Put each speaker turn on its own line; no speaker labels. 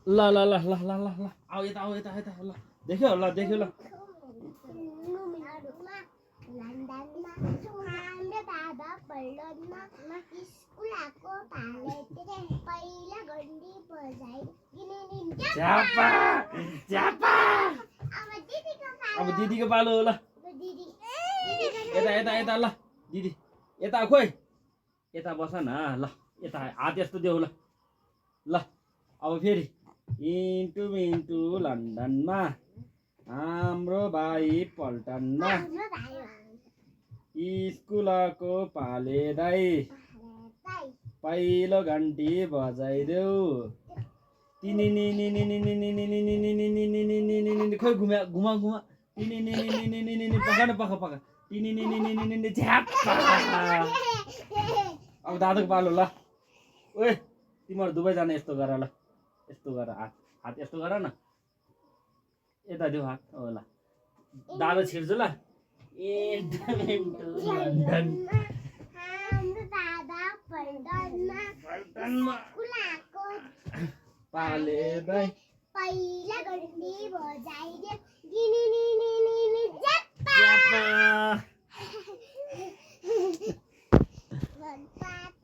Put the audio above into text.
ल ल ल ल ल ल ल आऊ यता ल देख्यो ल देख्यो ल
लन्डनमा हाम्रो दादा पल्टनमा स्कुल आएको पालेतिर पहिला घन्टी बजाइ
झ्यापा झ्यापा अब दिदीको पालो हो ल
दिदी
यता यता यता ल दिदी यता खोइ यता बस न ल यता हात यस्तो देऊ ल ल अब फेरि इन्टु मिन्टु लन्डनमा हाम्रो भाइ पल्टनमा स्कुलको पाले दाइ पहिलो घन्टी बजाइदेऊ तिनी खोइ घुमा घुमा घुमा तिनी पका न पका पका तिनी झ्याप्पा अब दादाको पालो ल ओए तिमीहरू दुवैजना यस्तो गर ल यस्तो गर हात हात यस्तो गर न यता देऊ हात हो ल दादा छिर्छु ल लन्डन
हाम्रो दादा पल्टनमा स्कुल आएको
पाले दाइ
पहिला घन्टी बजाइदियो